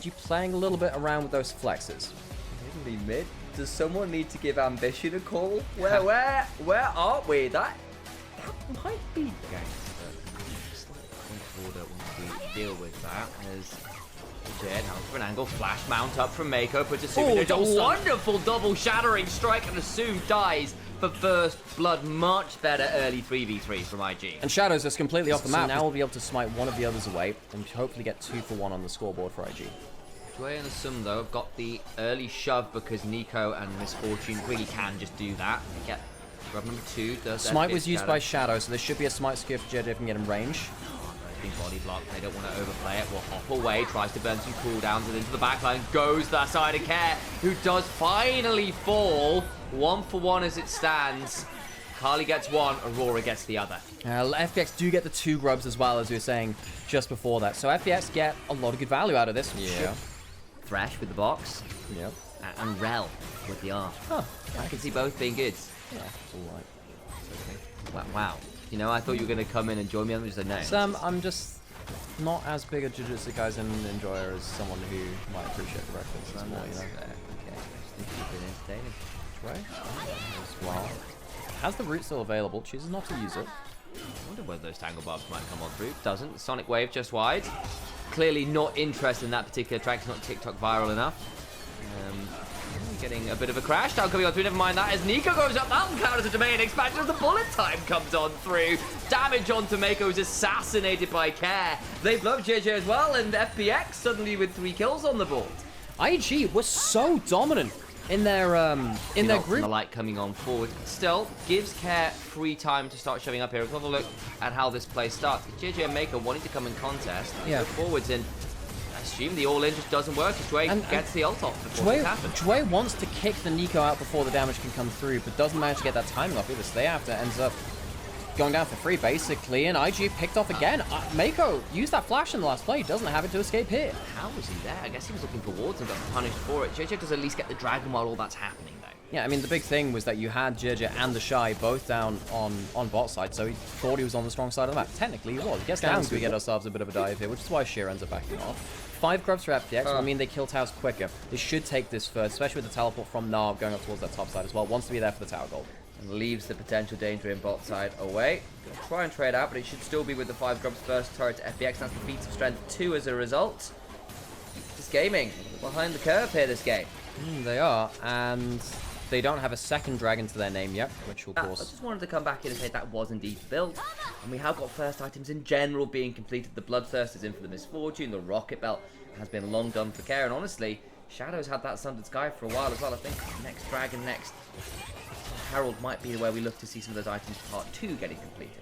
You playing a little bit around with those flexes. Maybe mid. Does someone need to give Ambition a call? Where are we? That might be. Okay, order once we deal with that as Jed out for an angle, flash mount up from Mako, puts Assume into a wonderful double shattering strike, and Assume dies for first blood. Much better early 3v3 from IG. And Shadows is completely off the map. Now we'll be able to smite one of the others away and hopefully get 2 for 1 on the scoreboard for IG. Joy and Assume though have got the early shove because Nico and Misfortune really can just do that. They get grub number 2. Does smite was used by Shadow, so there should be a smite skill for JJ if we can get him range. Being body blocked, they don't want to overplay it. Will hop away, tries to burn some cooldowns and into the backline goes that side of Care, who does finally fall. 1 for 1 as it stands. Carly gets 1, Aurora gets the other. FPX do get the 2 grubs as well, as we were saying just before that. So FPX get a lot of good value out of this. Yeah. Thresh with the box. Yep. And Rel with the R. Huh. I can see both being good. Yeah, it's alright. It's okay. Wow. You know, I thought you were going to come in and join me on this. No. Sam, I'm just not as big a Jujutsu Kaisen enjoyer as someone who might appreciate the reference. It's more, you know. Okay. I just think you've been entertaining. As well. Has the root still available, chooses not to use it. I wonder whether those tangle barbs might come on through. Doesn't. Sonic Wave just wide. Clearly not interested in that particular track. It's not TikTok viral enough. Getting a bit of a crash down coming on through. Never mind that as Nico goes up. That will count as a domain expansion as the bullet time comes on through. Damage onto Mako is assassinated by Care. They blow JJ as well, and FPX suddenly with 3 kills on the board. IG was so dominant in their group. The light coming on forward still gives Care free time to start shoving up here. Let's have a look at how this play starts. JJ and Mako wanting to come in contest. Yeah. Go forwards and assume the all-in just doesn't work. Jway gets the ult off before it happens. Jway wants to kick the Nico out before the damage can come through, but doesn't manage to get that timing off either. So they have to ends up going down for free basically, and IG picked off again. Mako used that flash in the last play. Doesn't have it to escape here. How was he there? I guess he was looking for wards and got punished for it. JJ does at least get the dragon while all that's happening though. Yeah, I mean, the big thing was that you had JJ and the Shy both down on bot side, so he thought he was on the strong side of the map. Technically, he was. He gets down, so we get ourselves a bit of a dive here, which is why Sheer ends up backing off. 5 grubs for FPX will mean they kill towers quicker. They should take this first, especially with the teleport from Narv going up towards that top side as well. Wants to be there for the tower gold. And leaves the potential danger in bot side away. Gonna try and trade out, but it should still be with the 5 grubs first turret to FPX. That's the feats of strength 2 as a result. Just gaming behind the curve here this game. They are, and they don't have a second dragon to their name yet, which will I cause... just wanted to come back in and say that was indeed built. And we have got first items in general being completed. The Bloodthirst is in for the Misfortune. The Rocket Belt has been long done for Care. And honestly, Shadows had that Sundered Sky for a while as well. I think next Dragon, next Herald might be where we look to see some of those items part 2 getting completed.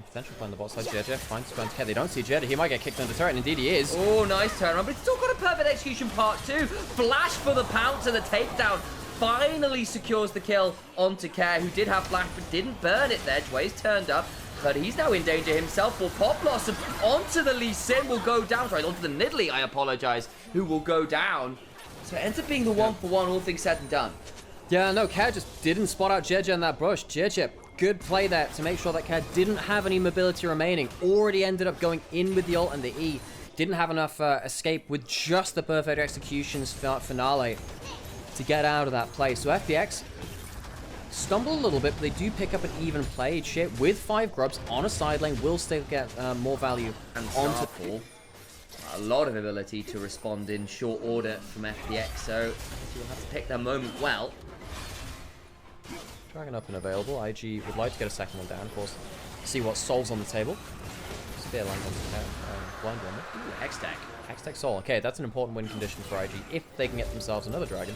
Potential playing the bot side. JJ finds to Care. They don't see JJ. He might get kicked under turret, and indeed he is. Oh, nice turnaround, but he's still got a perfect execution part 2. Flash for the pounce and the takedown. Finally secures the kill onto Care, who did have flash but didn't burn it there. Jway's turned up, but he's now in danger himself. For Pop Blossom onto the Lee Sin will go down. Sorry, onto the Nidalee, I apologize, who will go down. So it ends up being the 1 for 1, all things said and done. Yeah, no, Care just didn't spot out JJ in that bush. JJ, good play there to make sure that Care didn't have any mobility remaining. Already ended up going in with the ult and the E. Didn't have enough escape with just the perfect executions finale to get out of that play. So FPX stumble a little bit, but they do pick up an even play shit with 5 grubs on a side lane. Will still get more value and onto Starfall. A lot of ability to respond in short order from FPX, so you'll have to pick their moment well. Dragon up and available. IG would like to get a second one down, of course. See what Soul's on the table. Spear land on the blind one. Ooh, Hextech. Hextech Soul. Okay, that's an important win condition for IG if they can get themselves another dragon.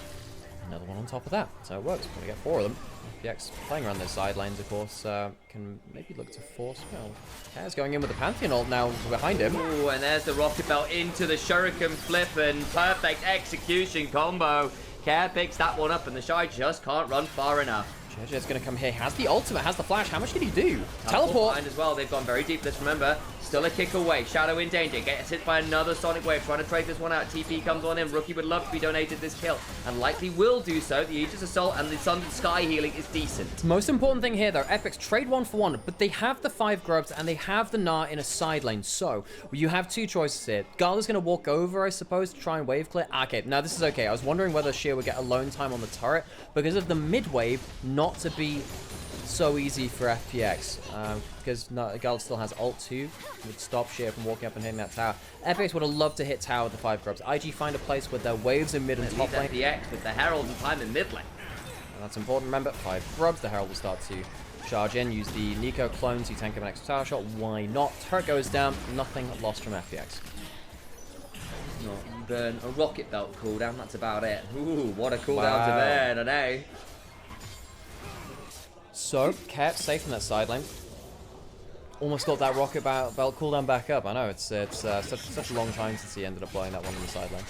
Another one on top of that. So it works. We're going to get 4 of them. FPX playing around their side lanes, of course, can maybe look to force. Well, Care's going in with the Pantheon ult now behind him. Ooh, and there's the Rocket Belt into the Shuriken flip and perfect execution combo. Care picks that one up, and the Shy just can't run far enough. JJ's gonna come here. Has the ultimate, has the flash. How much can he do? Teleport behind as well. They've gone very deep. Let's remember, still a kick away. Shadow in danger. Gets hit by another Sonic Wave. Trying to trade this one out. TP comes on in. Rookie would love to be donated this kill, and likely will do so. The Aegis Assault and the Sundered Sky healing is decent. Most important thing here, though, FPX trade 1 for 1, but they have the 5 grubs and they have the Gnar in a side lane. So you have 2 choices here. Gala's gonna walk over, I suppose, to try and wave clear. Okay, now this is okay. I was wondering whether Sheer would get alone time on the turret because of the mid wave not to be so easy for FPX, because Gala still has ult 2, would stop Sheer from walking up and hitting that tower. FPX would have loved to hit tower with the 5 grubs. IG find a place with their waves in mid and top lane. FPX with the Herald in time in mid lane. And that's important, remember, 5 grubs, the Herald will start to charge in, use the Nico clone to tank up an extra tower shot, why not? Turret goes down, nothing lost from FPX. Not even a rocket belt cooldown, that's about it. Ooh, what a cooldown to there, I know. So, kept safe in that side lane. Almost got that rocket belt cooldown back up. I know, it's such a long time since he ended up blowing that one on the side lane.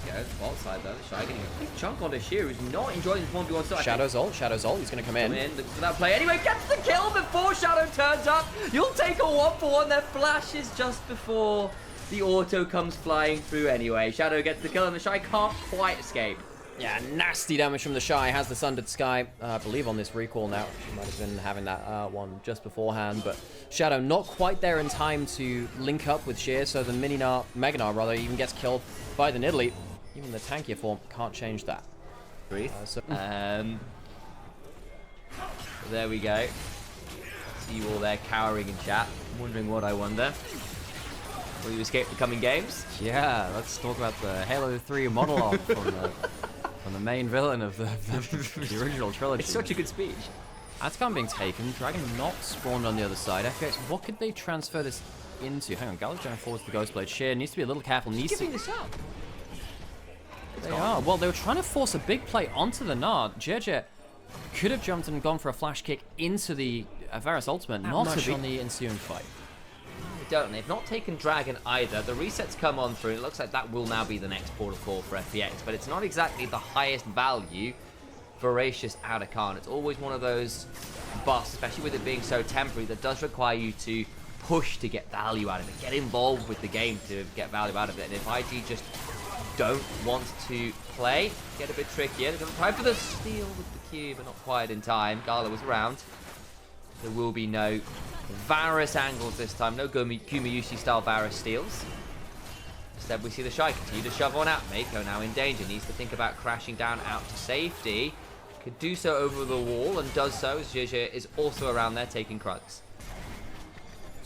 Yeah, bot side though. Shy getting a big chunk onto Sheer, who's not enjoying this 1v1 start. Shadow's ult, he's going to come in. Looks for that play. Anyway, gets the kill before Shadow turns up. You'll take a 1-for-1. Their flash is just before the auto comes flying through anyway. Shadow gets the kill and the Shy can't quite escape. Yeah, nasty damage from the Shy. Has the Sundered Sky, I believe, on this recall now. She might have been having that one just beforehand, but Shadow not quite there in time to link up with Sheer, so the Mega Gnar rather, even gets killed by the Nidalee. Even the tankier form can't change that. Breathe. There we go. See you all there cowering in chat. I'm wondering what I wonder. Will you escape the coming games? Yeah, let's talk about the Halo 3 monologue from the main villain of the original trilogy. It's such a good speech. Atacama being taken, Dragon not spawned on the other side. FPX, what could they transfer this into? Hang on, Gala's going forwards the Ghostblade. Sheer needs to be a little careful. Needs Giving this up. They are. Well, they were trying to force a big play onto the Gnar. JJ could have jumped and gone for a flash kick into the Varus ultimate, not much on the ensuing fight. Don't. They've not taken Dragon either. The resets come on through. It looks like that will now be the next port of call for FPX, but it's not exactly the highest value Voracious Atacama. It's always one of those buffs, especially with it being so temporary, that does require you to push to get value out of it, get involved with the game to get value out of it. And if IG just don't want to play, get a bit trickier. They're going to try for the steal with the Q, but not quite in time. Gala was around. There will be no Varus angles this time. No Kumayushi style Varus steals. Instead, we see the Shy continue to shove on out. Mako now in danger. Needs to think about crashing down out to safety. Could do so over the wall and does so as JJ is also around there taking Krugs.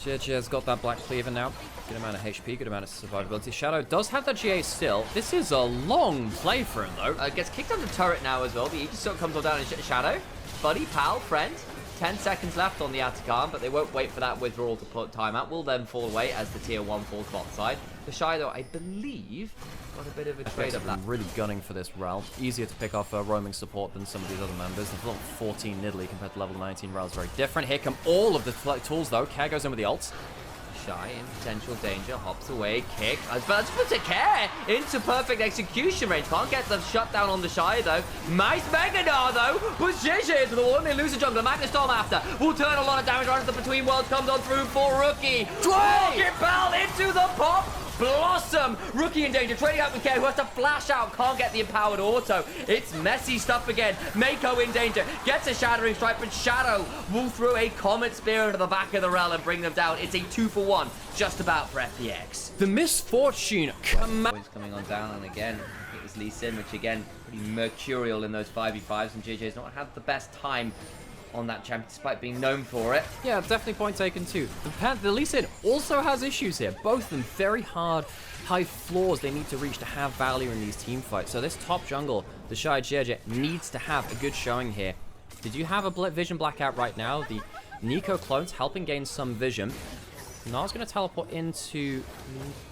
JJ's got that Black Cleaver now. Good amount of HP, good amount of survivability. Shadow does have that GA still. This is a long play for him, though. Gets kicked on the turret now as well. The Aegis Assault comes on down in Shadow. Buddy, pal, friend. 10 seconds left on the Atacama, but they won't wait for that withdrawal to put timeout. Will then fall away as the tier 1 falls bot side. The Shy, though, I believe, got a bit of a trade up. Really gunning for this Rel. Easier to pick off roaming support than some of these other members. The level 14 Nidalee compared to level 19 Rel's very different. Here come all of the tools, though. Care goes in with the ults. Shy in potential danger, hops away, kick. But puts a Care into perfect execution range. Can't get the shutdown on the Shy though. Nice Mega Gnar though. Puts JJ into the wall and they lose the jungler. Magna Storm after. Will turn a lot of damage right as the Between Worlds comes on through for Rookie. Rocket Bell into the pop. Blossom. Rookie in danger. Trading out with Care who has to flash out. Can't get the empowered auto. It's messy stuff again. Mako in danger. Gets a Shattering Strike, but Shadow will throw a Comet Spear into the back of the Rel and bring them down. It's a 2-for-1 just about for FPX. The misfortune Points coming on down, and again, it was Lee Sin, which again, pretty mercurial in those 5v5s, and JJ's not had the best time on that champion despite being known for it. Yeah, definitely point taken too. The Lee Sin also has issues here. Both of them very hard, high floors they need to reach to have value in these team fights. So this top jungle, the Shy JJ, needs to have a good showing here. Did you have a vision blackout right now? The Nico clones helping gain some vision. Nars going to teleport into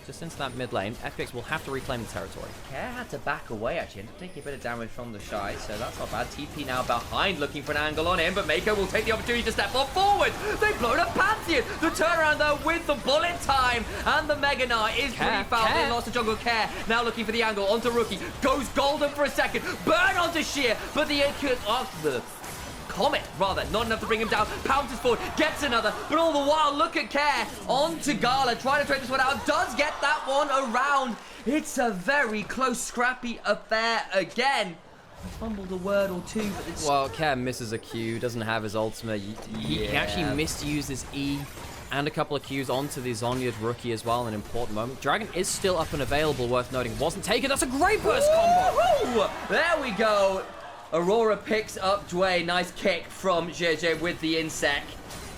just into that mid lane. FPX will have to reclaim the territory. Care had to back away, actually. Ended up taking a bit of damage from the Shy, so that's not bad. TP now behind, looking for an angle on him, but Mako will take the opportunity to step up forward. They've blown up Pantheon. The turnaround, though, with the bullet time, and the Mega Knight is pretty fouled in. Lost to jungle. Care now looking for the angle onto Rookie. Goes golden for a second. Burn onto Sheer, but the Comet, rather, not enough to bring him down. Pounces forward, gets another, but all the while, look at Care onto Gala, trying to trade this one out, does get that one around. It's a very close, Scrappy affair again. I fumbled a word or two, but it's... Well, Care misses a Q, doesn't have his ultimate. He actually misused his E and a couple of Qs onto the Zhonya's Rookie as well, an important moment. Dragon is still up and available, worth noting. Wasn't taken, that's a great burst combo! There we go. Aurora picks up Dway. Nice kick from JJ with the insec.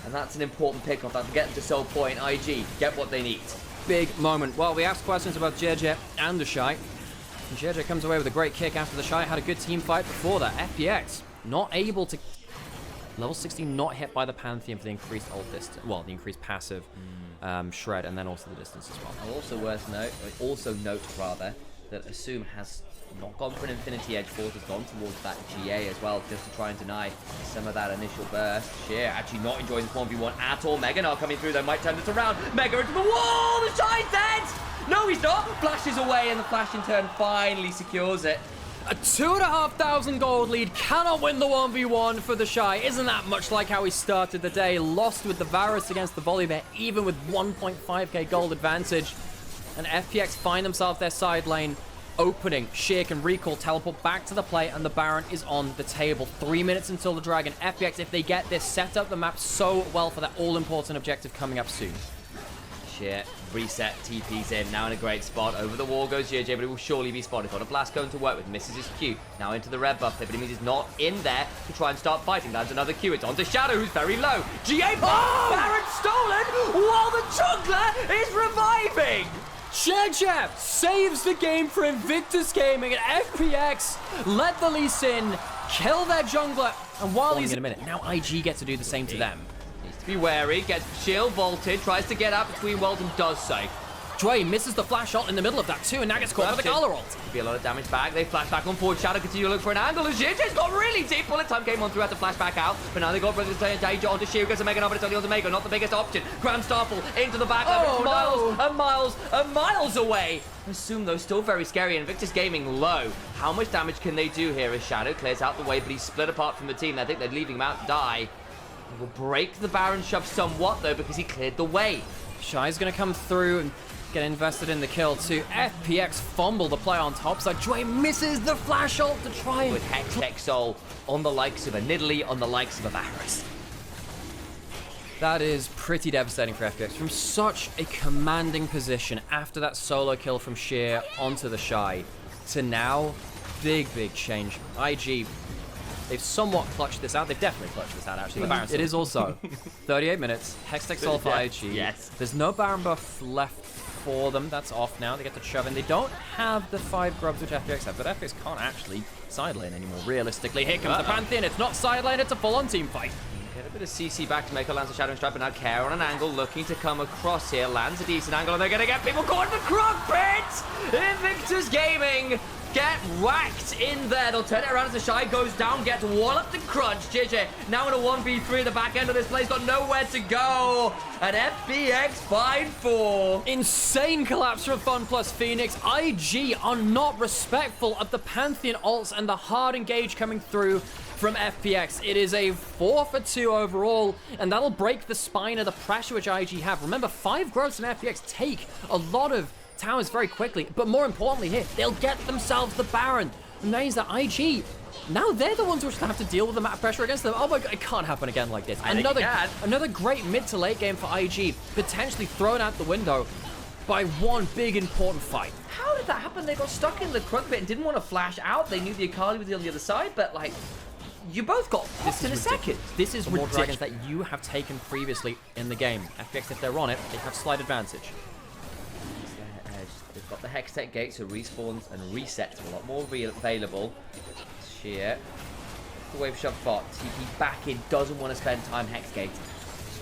And that's an important pick off. That'll get them to soul point. IG, get what they need. Big moment. Well, we asked questions about JJ and the Shy. And JJ comes away with a great kick after the Shy had a good team fight before that. FPX not able to... Level 16 not hit by the Pantheon for the increased ult distance. Well, the increased passive shred and then also the distance as well. Also note that Assume has not gone for an Infinity Edge Force, has gone towards that GA as well, just to try and deny some of that initial burst. Sheer actually not enjoying this 1v1 at all. Mega now coming through, though, might turn this around. Mega into the wall! The Shy's dead! No, he's not! Flashes away, and the flash in turn finally secures it. A 2,500 gold lead, cannot win the 1v1 for the Shy. Isn't that much like how he started the day? Lost with the Varus against the Volibear, even with 1.5k gold advantage. And FPX find themselves their side lane opening. Sheer can recall, teleport back to the play, and the Baron is on the table. 3 minutes until the Dragon. FPX, if they get this, set up the map so well for that all-important objective coming up soon. Sheer reset, TP's in, now in a great spot. Over the wall goes JJ, but he will surely be spotted. Got a blast going to work with, misses his Q. Now into the red buff, but he means he's not in there to try and start fighting. Lands another Q, it's onto Shadow, who's very low. GA Baron stolen, while the jungler is reviving! JJ saves the game for Invictus Gaming, and FPX let the Lee Sin kill their jungler. And while he's in a minute, now IG gets to do the same to them. Needs to be wary, gets shield vaulted, tries to get out between worlds and does so. Dway misses the flash ult in the middle of that too, and now gets caught by the Gala ult. Could be a lot of damage back. They flash back on forward. Shadow continue to look for an angle. And JJ's got really deep. Bullet time came on through, had to flash back out. But now they got brothers playing danger onto Shiro. Gets a Mega Knight, but it's only onto Mako. Not the biggest option. Grand Starfall into the back. It's miles and miles and miles away. Assume though, still very scary. Invictus Gaming low. How much damage can they do here as Shadow clears out the way, but he's split apart from the team. I think they're leaving him out to die. He will break the Baron shove somewhat though, because he cleared the way. Shy's gonna come through and get invested in the kill too. FPX fumble the play on top, so Dway misses the flash ult to try and... With Hex Tech Soul on the likes of a Nidalee, on the likes of a Varus. That is pretty devastating for FPX. From such a commanding position after that solo kill from Sheer onto the Shy, to now, big change. IG, they've somewhat clutched this out. They've definitely clutched this out, actually. It is also 38 minutes. Hextech Soul for IG. Yes. There's no Baron buff left for them. That's off now. They get to shove in. They don't have the 5 grubs which FPX have, but FPX can't actually side lane anymore, realistically. Here comes the Pantheon. It's not side lane, it's a full-on team fight. Get a bit of CC back to make a Lance of Shadow and Stripe, and now Care on an angle, looking to come across here. Lands a decent angle, and they're going to get people caught in the croc pit! Invictus Gaming get whacked in there. They'll turn it around as the Shy goes down, gets walloped and crunched. JJ now in a 1v3. The back end of this place got nowhere to go. And FPX 5-4. Insane collapse from FunPlus Phoenix. IG are not respectful of the Pantheon ults and the hard engage coming through from FPX. It is a 4-for-2 overall, and that'll break the spine of the pressure which IG have. Remember, 5 growths from FPX take a lot of towers very quickly, but more importantly here, they'll get themselves the Baron. And that means that IG, now they're the ones which have to deal with the map pressure against them. Oh my god, it can't happen again like this. Another great mid to late game for IG, potentially thrown out the window by one big important fight. How did that happen? They got stuck in the crook pit and didn't want to flash out. They knew the Akali was on the other side, but like, you both got popped in a second. This is ridiculous. Dragons that you have taken previously in the game. FPX, if they're on it, they have slight advantage. They've got the Hextech gate, so respawns and resets are a lot more available. Sheer. The wave shove bot. TP back in, doesn't want to spend time Hex gate.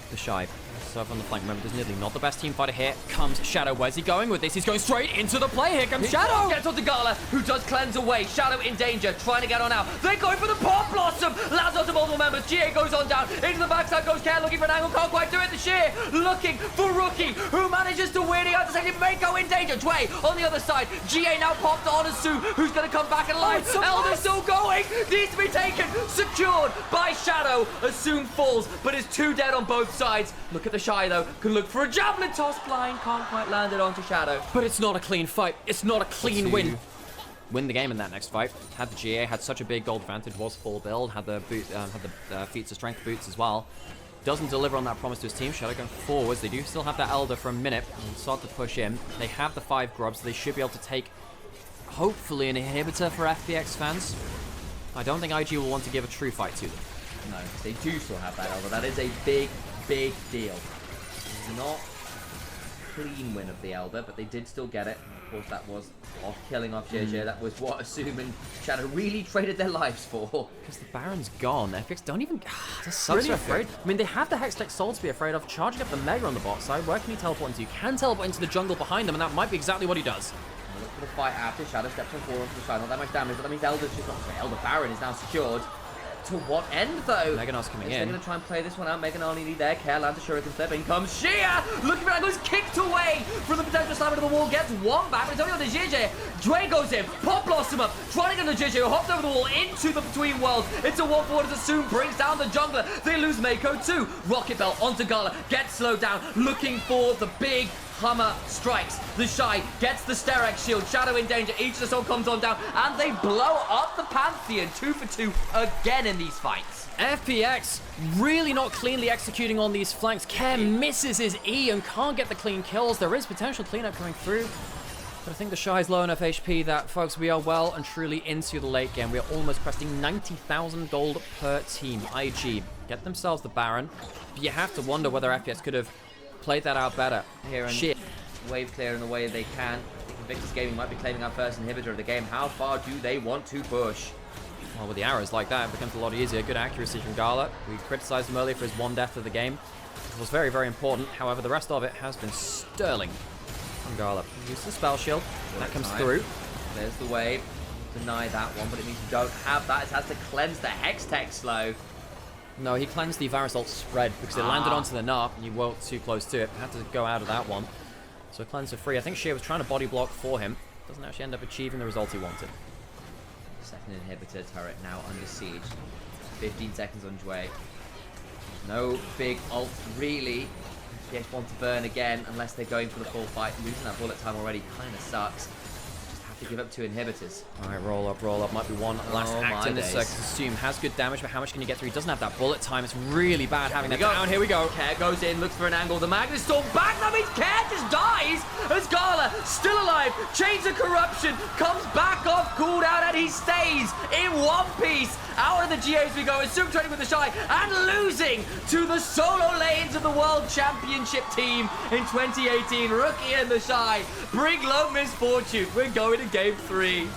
The Shy Serve on the flank. Remember, there's nearly not the best team fighter here. Comes Shadow. Where's he going with this? He's going straight into the play. Here comes Shadow. Gets onto Gala, who does cleanse away. Shadow in danger, trying to get on out. They're going for the Pop Blossom. Lands onto multiple members. GA goes on down. Into the backside goes Care, looking for an angle. Can't quite do it. The Sheer looking for Rookie, who manages to win. He has to say Mako in danger. Dway on the other side. GA now popped on Asu, who's going to come back alive. Elder's still going. Needs to be taken. Secured by Shadow. Asu falls, but is too dead on both sides. Look at the Shy, though. Can look for a javelin toss. Blind. Can't quite land it onto Shadow. But it's not a clean fight. It's not a clean win. Win the game in that next fight. Had the GA, had such a big gold advantage, was full build, had the feats of strength boots as well. Doesn't deliver on that promise to his team. Shadow going forwards. They do still have that Elder for a minute and start to push in. They have the 5 grubs, so they should be able to take, hopefully, an inhibitor for FPX fans. I don't think IG will want to give a true fight to them. No, they do still have that Elder. That is a big, big deal. Not clean win of the Elder, but they did still get it. Of course, that was off killing off JJ. That was what Asum and Shadow really traded their lives for. Because the Baron's gone. FPX don't even... They're so Really afraid. I mean, they have the Hextech Soul to be afraid of. Charging up the Mega on the bot side. Where can he teleport into? You can teleport into the jungle behind them, and that might be exactly what he does. Look for the fight after. Shadow steps on forward onto the side. Not that much damage, but that means Elder's just not... Elder Baron is now secured. To what end, though? Meganar's coming in. They're going to try and play this one out. Meganar nearly there. Care lands a Shuriken flip. In comes Shia! Looking for angles, kicked away from the potential slam into the wall. Gets one back, but it's only on the JJ. Dway goes in. Pop Blossom up. Trying to get the JJ, who hops over the wall into the between worlds. It's a 1-4 as Asum brings down the jungler. They lose Mako too. Rocket Bell onto Gala. Gets slowed down. Looking for the big Hummer strikes. The Shy gets the Sterex shield. Shadow in danger. Each of the soul comes on down. And they blow up the Pantheon. 2 for 2 again in these fights. FPX really not cleanly executing on these flanks. Care misses his E and can't get the clean kills. There is potential cleanup coming through. But I think the Shy's low enough HP that, folks, we are well and truly into the late game. We are almost cresting 90,000 gold per team. IG get themselves the Baron. But you have to wonder whether FPX could have played that out better. Here and Shit. wave clear in the way they can. I think Invictus Gaming might be claiming our first inhibitor of the game. How far do they want to push? Well, with the arrows like that, it becomes a lot easier. Good accuracy from Gala. We criticized him earlier for his 1 death of the game. It was very, very important. However, the rest of it has been sterling from Gala. Use the spell shield. That comes through. There's the wave. Deny that one, but it means you don't have that. It has to cleanse the Hextech slow. No, he cleansed the Varusalt spread because it landed onto the Narp and you weren't too close to it. Had to go out of that one. So cleanse for free. I think Sheer was trying to body block for him. Doesn't actually end up achieving the result he wanted. Second inhibitor turret now under siege. 15 seconds on Dway. No big ult, really. FPX want to burn again unless they're going for the full fight. Losing that bullet time already kind of sucks. Just have to give up 2 inhibitors. All right, roll up, roll up. Might be one last act in this. Assume has good damage, but how much can you get through? He doesn't have that bullet time. It's really bad having that down. Here we go. Care goes in, looks for an angle. The Magnus Storm back. That means Care just dies. As Gala, still alive. Chains of Corruption comes back off cooldown and he stays in one piece. Out of the GAs we go. Assume trading with the Shy and losing to the solo lanes of the World Championship team in 2018. Rookie and the Shy bring low misfortune. We're going to game 3.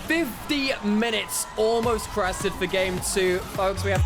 50 minutes almost crested for game 2. Folks, we have